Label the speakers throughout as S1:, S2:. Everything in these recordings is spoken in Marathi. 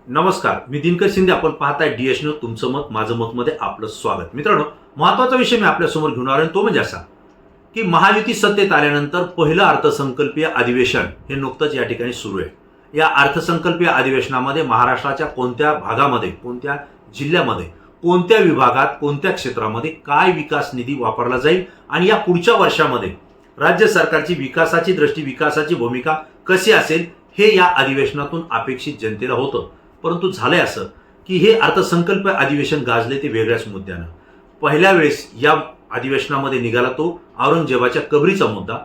S1: नमस्कार, मी दिनकर शिंदे. आपण पाहताय डीएस न्यूज. तुमचं मत माझं मत मध्ये आपलं स्वागत. मित्रांनो, महत्त्वाचा विषय मी आपल्यासमोर घेऊन आलो तो म्हणजे असा की महायुती सत्तेत आल्यानंतर पहिलं अर्थसंकल्पीय अधिवेशन हे नुकतंच या ठिकाणी सुरू आहे. या अर्थसंकल्पीय अधिवेशनामध्ये महाराष्ट्राच्या कोणत्या भागामध्ये, कोणत्या जिल्ह्यामध्ये, कोणत्या विभागात, कोणत्या क्षेत्रामध्ये काय विकास निधी वापरला जाईल आणि या पुढच्या वर्षामध्ये राज्य सरकारची विकासाची दृष्टी, विकासाची भूमिका कशी असेल हे या अधिवेशनातून अपेक्षित जनतेला होतं. परंतु झालंय असं की हे अर्थसंकल्प अधिवेशन गाजले ते वेगळ्याच मुद्द्यानं. पहिल्या वेळेस या अधिवेशनामध्ये निघाला तो औरंगजेबाच्या कबरीचा मुद्दा.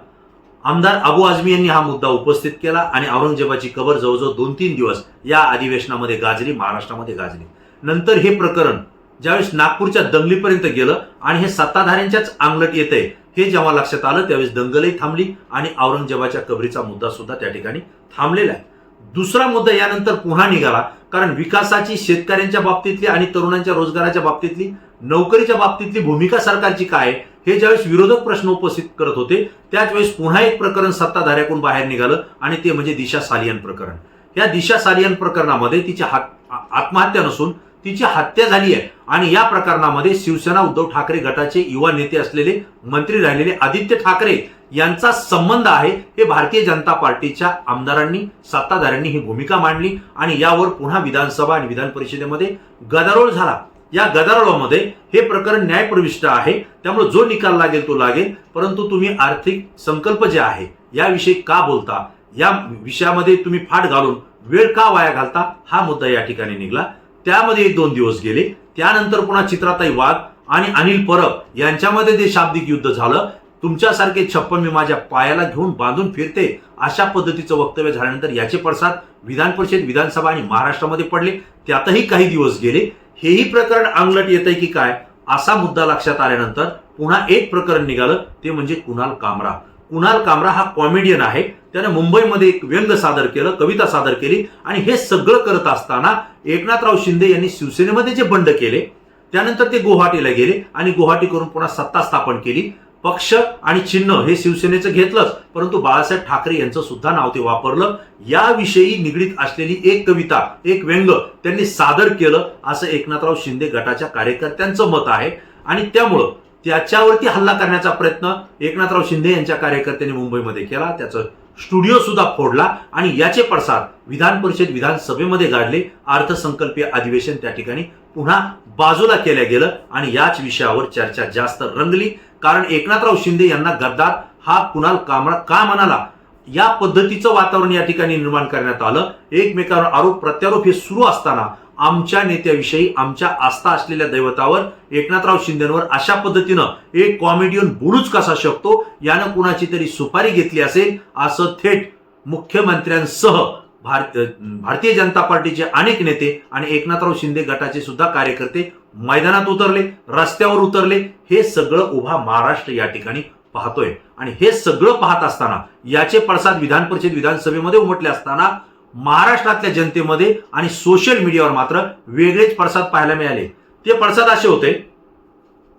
S1: आमदार अबू आझमी यांनी हा मुद्दा उपस्थित केला आणि औरंगजेबाची कबर जवळजवळ 2-3 दिवस या अधिवेशनामध्ये गाजली, महाराष्ट्रामध्ये गाजली. नंतर हे प्रकरण ज्यावेळेस नागपूरच्या दंगलीपर्यंत गेलं आणि हे सत्ताधाऱ्यांच्याच अंगलट येतंय हे जेव्हा लक्षात आलं त्यावेळेस दंगलही थांबली आणि औरंगजेबाच्या कबरीचा मुद्दा सुद्धा त्या ठिकाणी थांबलेला आहे. दुसरा मुद्दा यानंतर पुन्हा निघाला, कारण विकासाची, शेतकऱ्यांच्या बाबतीतली आणि तरुणांच्या रोजगाराच्या बाबतीतली, नोकरीच्या बाबतीतली भूमिका सरकारची काय हे ज्यावेळेस विरोधक प्रश्न उपस्थित करत होते त्याच वेळेस पुन्हा एक प्रकरण सत्ताधाऱ्याकडून बाहेर निघालं आणि ते म्हणजे दिशा सालियन प्रकरण. या दिशा सालियन प्रकरणामध्ये तिची आत्महत्या नसून तिची हत्या झाली आहे आणि या प्रकरणामध्ये शिवसेना उद्धव ठाकरे गटाचे युवा नेते असलेले, मंत्री राहिलेले आदित्य ठाकरे यांचा संबंध आहे हे भारतीय जनता पार्टीच्या आमदारांनी, सत्ताधाऱ्यांनी ही भूमिका मांडली आणि यावर पुन्हा विधानसभा आणि विधान परिषदेमध्ये गदारोळ झाला. या गदारोळामध्ये हे प्रकरण न्यायप्रविष्ट आहे, त्यामुळे जो निकाल लागेल तो लागेल. परंतु तुम्ही आर्थिक संकल्प जे आहे याविषयी का बोलता, या विषयामध्ये तुम्ही फाट घालून वेळ का वाया घालता, हा मुद्दा या ठिकाणी निघाला. त्यामध्ये 1-2 दिवस गेले. त्यानंतर पुन्हा चित्राताई वाघ आणि अनिल परब यांच्यामध्ये जे शाब्दिक युद्ध झालं, तुमच्यासारखे 56 मी माझ्या पायाला घेऊन बांधून फिरते, अशा पद्धतीचं वक्तव्य झाल्यानंतर याचे पडसाद विधान परिषद, विधानसभा आणि महाराष्ट्रामध्ये पडले. त्यातही काही दिवस गेले. हेही प्रकरण अंगलट येतंय की काय असा मुद्दा लक्षात आल्यानंतर पुन्हा एक प्रकरण निघालं, ते म्हणजे कुणाल कामरा. कुणाल कामरा हा कॉमेडियन आहे. त्याने मुंबईमध्ये एक व्यंग सादर केलं, कविता सादर केली आणि हे सगळं करत असताना एकनाथराव शिंदे यांनी शिवसेनेमध्ये जे बंड केले त्यानंतर ते गुवाहाटीला गेले आणि गुवाहाटी करून पुन्हा सत्ता स्थापन केली. पक्ष आणि चिन्ह हे शिवसेनेचं घेतलंच, परंतु बाळासाहेब ठाकरे यांचं सुद्धा नाव ते वापरलं. याविषयी निगडीत असलेली एक कविता, एक व्यंग त्यांनी सादर केलं असं एकनाथराव शिंदे गटाच्या कार्यकर्त्यांचं मत आहे आणि त्यामुळं त्याच्यावरती हल्ला करण्याचा प्रयत्न एकनाथराव शिंदे यांच्या कार्यकर्त्यांनी मुंबईमध्ये केला. त्याचं स्टुडिओ सुद्धा फोडला आणि याचे पडसाद विधान परिषद, विधानसभेमध्ये गाडले. अर्थसंकल्पीय अधिवेशन त्या ठिकाणी पुन्हा बाजूला केलं गेलं आणि याच विषयावर चर्चा जास्त रंगली, कारण एकनाथराव शिंदे यांना गद्दार हा कुणाल कामरा का म्हणाला, या पद्धतीचं वातावरण या ठिकाणी निर्माण करण्यात आलं. एकमेकांवर आरोप प्रत्यारोप हे सुरू असताना आमच्या नेत्याविषयी, आमच्या आस्था असलेल्या दैवतावर एकनाथराव शिंदेवर अशा पद्धतीनं एक कॉमेडियन बोलूच कसा शकतो, यानं कुणाची तरी सुपारी घेतली असेल असं थेट मुख्यमंत्र्यांसह भारतीय जनता पार्टीचे अनेक नेते आणि एकनाथराव शिंदे गटाचे सुद्धा कार्यकर्ते मैदानात उतरले, रस्त्यावर उतरले. हे सगळं उभा महाराष्ट्र या ठिकाणी पाहतोय आणि हे सगळं पाहत असताना याचे पडसाद विधान परिषद, विधानसभेमध्ये उमटले असताना महाराष्ट्रातल्या जनतेमध्ये आणि सोशल मीडियावर मात्र वेगळेच पडसाद पाहायला मिळाले. ते पडसाद असे होते,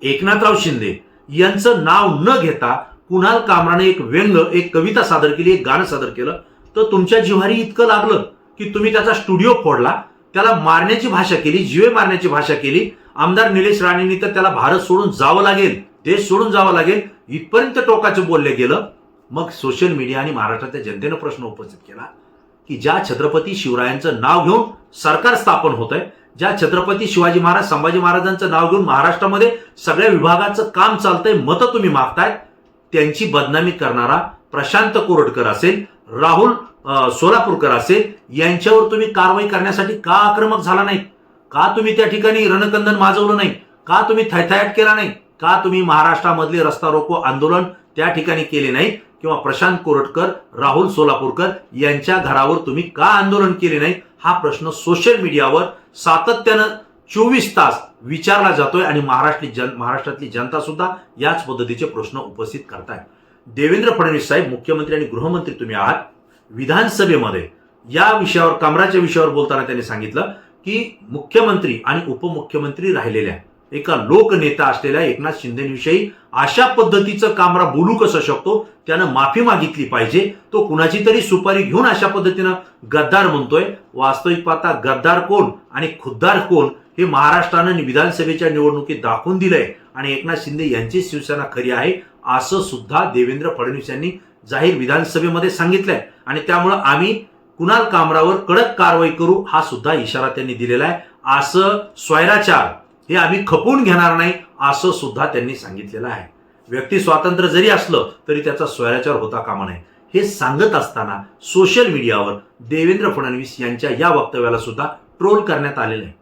S1: एकनाथराव शिंदे यांचं नाव न घेता कुणाल कामराने एक व्यंग, एक कविता सादर केली, एक गाणं सादर केलं, तर तुमच्या जिव्हारी इतकं लागलं की तुम्ही त्याचा स्टुडिओ फोडला, त्याला मारण्याची भाषा केली, जीवे मारण्याची भाषा केली. आमदार निलेश राणेंनी तर त्याला भारत सोडून जावं लागेल, देश सोडून जावं लागेल इथपर्यंत टोकाचं बोललं गेलं. मग सोशल मीडिया आणि महाराष्ट्राच्या जनतेनं प्रश्न उपस्थित केला की ज्या छत्रपती शिवरायांचं नाव घेऊन सरकार स्थापन होत आहे, ज्या छत्रपती शिवाजी महाराज, संभाजी महाराजांचं नाव घेऊन महाराष्ट्रामध्ये सगळ्या विभागाचं काम चालतंय, मतं तुम्ही मागताय, त्यांची बदनामी करणारा प्रशांत कोरटकर असेल, राहुल सोलापूरकर असेल, यांच्यावर तुम्ही कारवाई करण्यासाठी का आक्रमक झाला नाही, का तुम्ही त्या ठिकाणी रणकंदन माजवलं नाही, का तुम्ही थैथयाट केला नाही, का तुम्ही महाराष्ट्रामधले रस्ता रोको आंदोलन त्या ठिकाणी केले नाही, किंवा प्रशांत कोरटकर, राहुल सोलापूरकर यांच्या घरावर तुम्ही का आंदोलन केले नाही, हा प्रश्न सोशल मीडियावर सातत्यानं 24 तास विचारला जातोय आणि महाराष्ट्रातली जनता सुद्धा याच पद्धतीचे प्रश्न उपस्थित करताय. देवेंद्र फडणवीस साहेब मुख्यमंत्री आणि गृहमंत्री तुम्ही आहात. विधानसभेमध्ये या विषयावर, कामराच्या विषयावर बोलताना त्यांनी सांगितलं की मुख्यमंत्री आणि उपमुख्यमंत्री राहिलेल्या एका लोकनेता असलेल्या एकनाथ शिंदेविषयी अशा पद्धतीचं कामरा बोलू कसं शकतो? त्यानं माफी मागितली पाहिजे. तो कुणाची तरी सुपारी घेऊन अशा पद्धतीनं गद्दार म्हणतोय. वास्तविक पाहता गद्दार कोण आणि खुद्दार कोण हे महाराष्ट्रानं विधानसभेच्या निवडणुकीत दाखवून दिलंय. आणि एकनाथ शिंदे यांची शिवसेना खरी आहे असं सुद्धा देवेंद्र फडणवीस यांनी जाहीर विधानसभेमध्ये सांगितलंय. आणि त्यामुळं आम्ही कुणाल कामरावर कडक कारवाई करू हा सुद्धा इशारा त्यांनी दिलेला आहे. असं स्वैराचार हे आम्ही खपवून घेणार नाही असं सुद्धा त्यांनी सांगितलेलं आहे. व्यक्ती स्वातंत्र्य जरी असलं तरी त्याचा स्वैराचार होता कामा नये. हे सांगत असताना सोशल मीडियावर देवेंद्र फडणवीस यांच्या या वक्तव्याला सुद्धा ट्रोल करण्यात आलेलं आहे.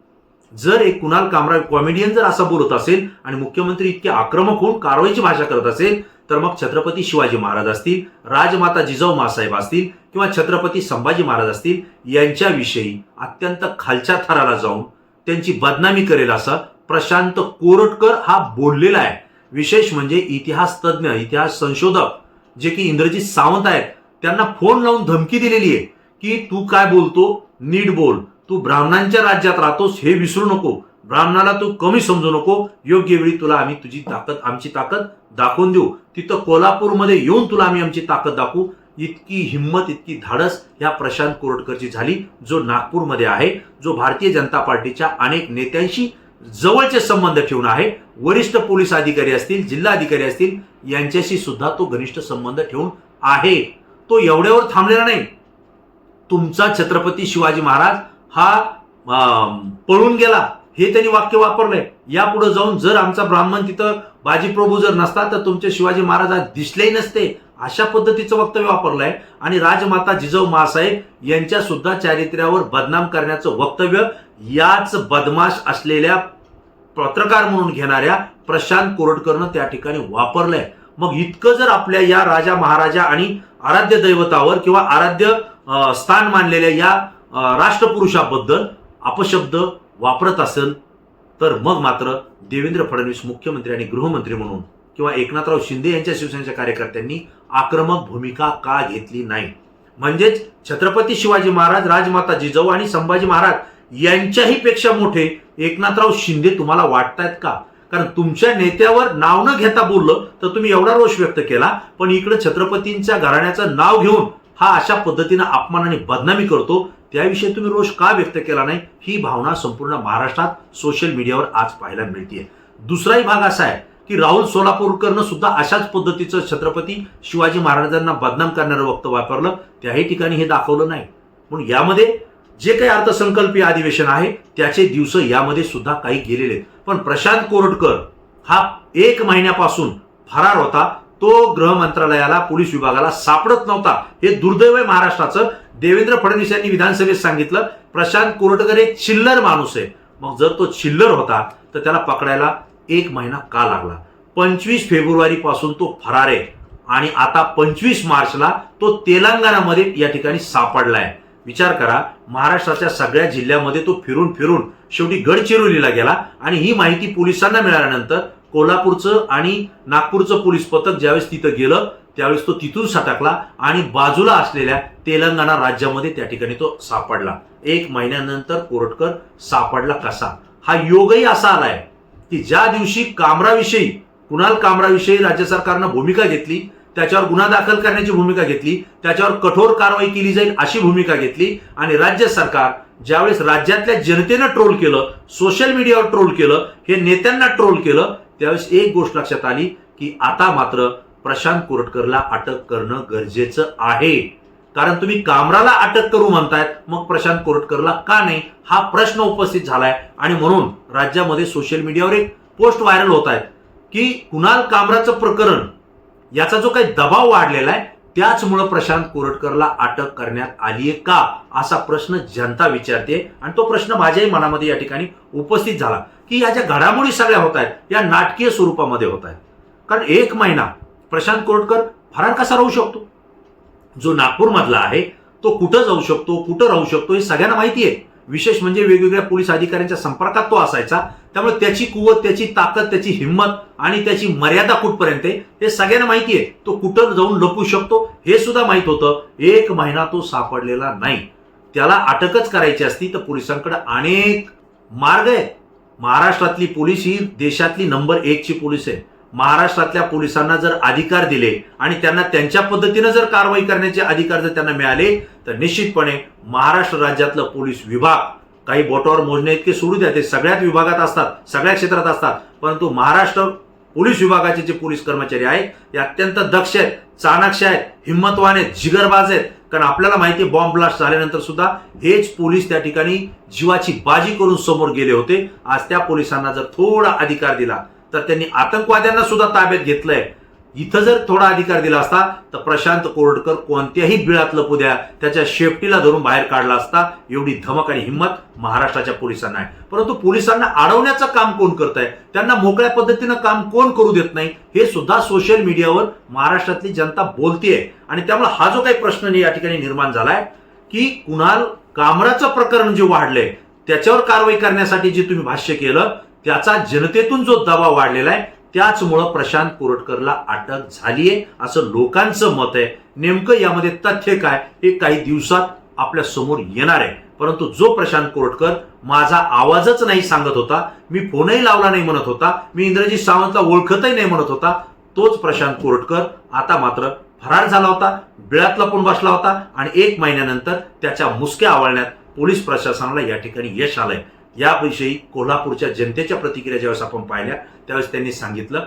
S1: जर एक कुणाल कामरा कॉमेडियन जर असं बोलत असेल आणि मुख्यमंत्री इतके आक्रमक होऊन कारवाईची भाषा करत असेल तर मग छत्रपती शिवाजी महाराज असतील, राजमाता जिजाऊ मासाहेब असतील किंवा छत्रपती संभाजी महाराज असतील यांच्याविषयी अत्यंत खालच्या थराला जाऊन त्यांची बदनामी करेल असं प्रशांत कोरटकर हा बोललेला आहे. विशेष म्हणजे इतिहास तज्ज्ञ, इतिहास संशोधक जे की इंद्रजित सावंत आहेत त्यांना फोन लावून धमकी दिलेली आहे की तू काय बोलतो, नीट बोल, तू ब्राह्मणांच्या राज्यात राहतोस हे विसरू नको, ब्राह्मणाला तू कमी समजू नको, योग्य वेळी तुला आम्ही तुझी ताकद, आमची ताकद दाखवून देऊ, तिथं कोल्हापूरमध्ये येऊन तुला आम्ही आमची ताकद दाखवू. इतकी हिंमत, इतकी धाडस या प्रशांत कोरटकरची झाली, जो नागपूरमध्ये आहे, जो भारतीय जनता पार्टीच्या अनेक नेत्यांशी जवळचे संबंध ठेवून आहे. वरिष्ठ पोलीस अधिकारी असतील, जिल्हा अधिकारी असतील यांच्याशी सुद्धा तो घनिष्ठ संबंध ठेवून आहे. तो एवढ्यावर थांबलेला नाही. तुमचा छत्रपती शिवाजी महाराज हा पळून गेला हे त्यांनी वाक्य वापरलंय. यापुढे जाऊन जर आमचा ब्राह्मण तिथं बाजीप्रभू जर नसता तर तुमचे शिवाजी महाराज आज दिसलेही नसते अशा पद्धतीचं वक्तव्य वापरलंय. आणि राजमाता जिजाऊ मासाहेब यांच्या सुद्धा चारित्र्यावर बदनाम करण्याचं वक्तव्य याच बदमाश असलेल्या पत्रकार म्हणून घेणाऱ्या प्रशांत कोरटकरनं त्या ठिकाणी वापरलंय. मग इतकं जर आपल्या या राजा महाराजा आणि आराध्य दैवतावर किंवा आराध्य स्थान मानलेल्या या राष्ट्रपुरुषाबद्दल अपशब्द वापरत असेल तर मग मात्र देवेंद्र फडणवीस मुख्यमंत्री आणि गृहमंत्री म्हणून किंवा एकनाथराव शिंदे यांच्या शिवसेनेच्या कार्यकर्त्यांनी आक्रमक भूमिका का घेतली नाही? म्हणजेच छत्रपती शिवाजी महाराज, राजमाता जिजाऊ आणि संभाजी महाराज यांच्याही पेक्षा मोठे एकनाथराव शिंदे तुम्हाला वाटतायत का? कारण तुमच्या नेत्यावर नाव न घेता बोललं तर तुम्ही एवढा रोष व्यक्त केला, पण इकडे छत्रपतींच्या घराण्याचं नाव घेऊन हा अशा पद्धतीनं अपमान आणि बदनामी करतो, त्याविषयी तुम्ही रोष का व्यक्त केला नाही? ही भावना संपूर्ण महाराष्ट्रात सोशल मीडियावर आज पाहायला मिळते. दुसराही भाग असा आहे की राहुल सोलापूरकरनं सुद्धा अशाच पद्धतीचं छत्रपती शिवाजी महाराजांना बदनाम करणारं वक्तव्य वापरलं. त्याही ठिकाणी हे दाखवलं नाही. म्हणून यामध्ये जे काही अर्थसंकल्पीय अधिवेशन आहे त्याचे दिवस यामध्ये सुद्धा काही गेलेले आहेत. पण प्रशांत कोरटकर हा 1 महिन्यापासून फरार होता. तो गृह मंत्रालयाला, पोलीस विभागाला सापडत नव्हता. हे दुर्दैव आहे महाराष्ट्राचं. देवेंद्र फडणवीस यांनी विधानसभेत सांगितलं प्रशांत कोरटकर एक चिल्लर माणूस आहे. मग जर तो चिल्लर होता तर त्याला पकडायला 1 महिना का लागला? 25 फेब्रुवारी पासून तो फरार आहे आणि आता 25 मार्चला तो तेलंगणामध्ये या ठिकाणी सापडलाय. विचार करा, महाराष्ट्राच्या सगळ्या जिल्ह्यामध्ये तो फिरून फिरून शेवटी गडचिरोलीला गेला आणि ही माहिती पोलिसांना मिळाल्यानंतर कोल्हापूरचं आणि नागपूरचं पोलीस पथक ज्यावेळेस तिथं गेलं त्यावेळेस तो तिथून सटकला आणि बाजूला असलेल्या तेलंगणा राज्यामध्ये त्या ठिकाणी तो सापडला. 1 महिन्यानंतर कोरटकर सापडला कसा? हा योगही असा आलाय की ज्या दिवशी कामराविषयी, कुणाल कामराविषयी राज्य सरकारनं भूमिका घेतली, त्याच्यावर गुन्हा दाखल करण्याची भूमिका घेतली, त्याच्यावर कठोर कारवाई केली जाईल अशी भूमिका घेतली आणि राज्य सरकार ज्यावेळेस राज्यातल्या जनतेनं ट्रोल केलं, सोशल मीडियावर ट्रोल केलं, हे नेत्यांना ट्रोल केलं, त्यावेळेस एक गोष्ट लक्षात आली की आता मात्र प्रशांत कोरटकरला अटक करणं गरजेचं आहे. कारण तुम्ही कामराला अटक करू म्हणतायत, मग प्रशांत कोरटकरला का नाही हा प्रश्न उपस्थित झालाय. आणि म्हणून राज्यामध्ये सोशल मीडियावर एक पोस्ट व्हायरल होत आहेत की कुणाल कामराचं प्रकरण याचा जो काही दबाव वाढलेला आहे त्याचमुळे प्रशांत कोरटकरला अटक करण्यात आली आहे का असा प्रश्न जनता विचारते. आणि तो प्रश्न माझ्याही मनामध्ये या ठिकाणी उपस्थित झाला की या ज्या घडामोडी सगळ्या होत आहेत या नाटकीय स्वरूपामध्ये होत आहेत. कारण 1 महिना प्रशांत कोरटकर फरार कसा राहू शकतो? जो नागपूरमधला आहे तो कुठं जाऊ शकतो, कुठं राहू शकतो हे सगळ्यांना माहिती आहे. विशेष म्हणजे वेगवेगळ्या पोलीस अधिकाऱ्यांच्या संपर्कात तो असायचा, त्यामुळे त्याची कुवत, त्याची ताकद, त्याची हिंमत आणि त्याची मर्यादा कुठपर्यंत आहे हे सगळ्यांना माहिती आहे. तो कुठं जाऊन लपू शकतो हे सुद्धा माहित होतं. 1 महिना तो सापडलेला नाही. त्याला अटकच करायची असती तर पोलिसांकडे अनेक मार्ग आहेत. महाराष्ट्रातली पोलीस ही देशातली नंबर 1 ची पोलीस आहे. महाराष्ट्रातल्या पोलिसांना जर अधिकार दिले आणि त्यांना त्यांच्या पद्धतीने जर कारवाई करण्याचे अधिकार जर त्यांना मिळाले तर निश्चितपणे महाराष्ट्र राज्यातलं पोलीस विभाग, काही बोटावर मोजणे इतके सोडू द्या, ते सगळ्याच विभागात असतात, सगळ्या क्षेत्रात असतात, परंतु महाराष्ट्र पोलीस विभागाचे जे पोलीस कर्मचारी आहेत ते अत्यंत दक्ष आहेत, चाणाक्ष आहेत, हिम्मतवान आहेत, जिगरबाज आहेत. कारण आपल्याला माहिती आहे बॉम्ब ब्लास्ट झाल्यानंतर सुद्धा हेच पोलीस त्या ठिकाणी जीवाची बाजी करून समोर गेले होते. आज त्या पोलिसांना जर थोडा अधिकार दिला तर त्यांनी आतंकवाद्यांना सुद्धा ताब्यात घेतलंय. इथं जर थोडा अधिकार दिला असता तर प्रशांत कोरटकर कोणत्याही बिळात लपू द्या, त्याच्या शेपटीला धरून बाहेर काढला असता. एवढी धमक आणि हिंमत महाराष्ट्राच्या पोलिसांना आहे. परंतु पोलिसांना अडवण्याचं काम कोण करत आहे, त्यांना मोकळ्या पद्धतीनं काम कोण करू देत नाही, हे सुद्धा सोशल मीडियावर महाराष्ट्रातली जनता बोलतेय. आणि त्यामुळे हा जो काही प्रश्न या ठिकाणी निर्माण झालाय की कुणाल कामराचं प्रकरण जे वाढलंय त्याच्यावर कारवाई करण्यासाठी जे तुम्ही भाष्य केलं त्याचा जनतेतून जो दबाव वाढलेला आहे त्याचमुळं प्रशांत कोरटकरला अटक झालीये असं लोकांचं मत आहे. नेमकं यामध्ये तथ्य काय हे काही दिवसात आपल्या समोर येणार आहे. परंतु जो प्रशांत कोरटकर माझा आवाजच नाही सांगत होता, मी फोनही लावला नाही म्हणत होता, मी इंद्रजित सावंतला ओळखतही नाही म्हणत होता, तोच प्रशांत कोरटकर आता मात्र फरार झाला होता, बिळात लपून बसला होता. आणि 1 महिन्यानंतर त्याच्या मुसक्या आवळण्यात पोलीस प्रशासनाला या ठिकाणी यश आलंय. याविषयी कोल्हापूरच्या जनतेच्या प्रतिक्रिया ज्यावेळेस आपण पाहिल्या त्यावेळेस त्यांनी सांगितलं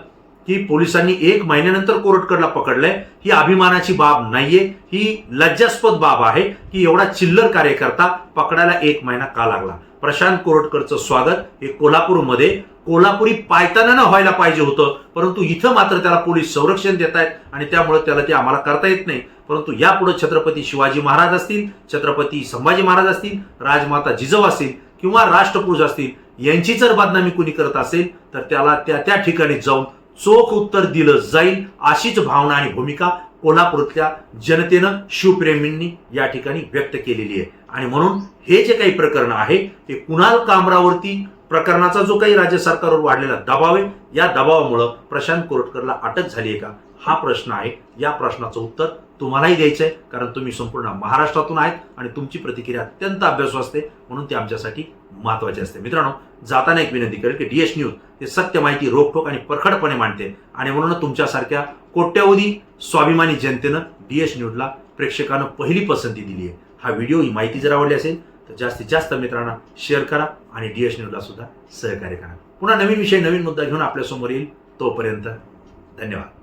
S1: की पोलिसांनी 1 महिन्यानंतर कोरटकरला पकडलंय, ही अभिमानाची बाब नाहीये, ही लज्जास्पद बाब आहे की एवढा चिल्लर कार्यकर्ता पकडायला 1 महिना का लागला. प्रशांत कोरटकरचं स्वागत हे कोल्हापूरमध्ये कोल्हापुरी पायतानानं व्हायला पाहिजे होतं, परंतु इथं मात्र त्याला पोलीस संरक्षण देत आहेत आणि त्यामुळे त्याला ते आम्हाला करता येत नाही. परंतु यापुढे छत्रपती शिवाजी महाराज असतील, छत्रपती संभाजी महाराज असतील, राजमाता जिजाऊ असतील किंवा राष्ट्रपुरुष असतील यांची जर बदनामी कुणी करत असेल तर त्याला त्या ठिकाणी जाऊन चोख उत्तर दिलं जाईल, अशीच भावना आणि भूमिका कोल्हापूरातल्या जनतेनं, शिवप्रेमींनी या ठिकाणी व्यक्त केलेली आहे. आणि म्हणून हे जे काही प्रकरण आहे ते कुणाल कामरावरती प्रकरणाचा जो काही राज्य सरकारवर वाढलेला दबाव आहे, या दबावामुळे प्रशांत कोरटकरला अटक झाली आहे का हा प्रश्न आहे. या प्रश्नाचं उत्तर तुम्हालाही द्यायचं आहे, कारण तुम्ही संपूर्ण महाराष्ट्रातून आहेत आणि तुमची प्रतिक्रिया अत्यंत अभ्यासू असते, म्हणून ती आमच्यासाठी महत्त्वाची असते. मित्रांनो, जाताना एक विनंती करेल की DS न्यूज हे सत्य माहिती रोखठोक आणि परखडपणे मांडते आणि म्हणून तुमच्यासारख्या कोट्यावधी स्वाभिमानी जनतेनं DS न्यूजला प्रेक्षकांना पहिली पसंती दिली आहे. हा व्हिडिओ, ही माहिती जर आवडली असेल तर जास्तीत जास्त मित्रांना शेअर करा आणि DS न्यूजला सुद्धा सहकार्य करा. पुन्हा नवीन विषय, नवीन मुद्दा घेऊन आपल्यासमोर येईल. तोपर्यंत धन्यवाद.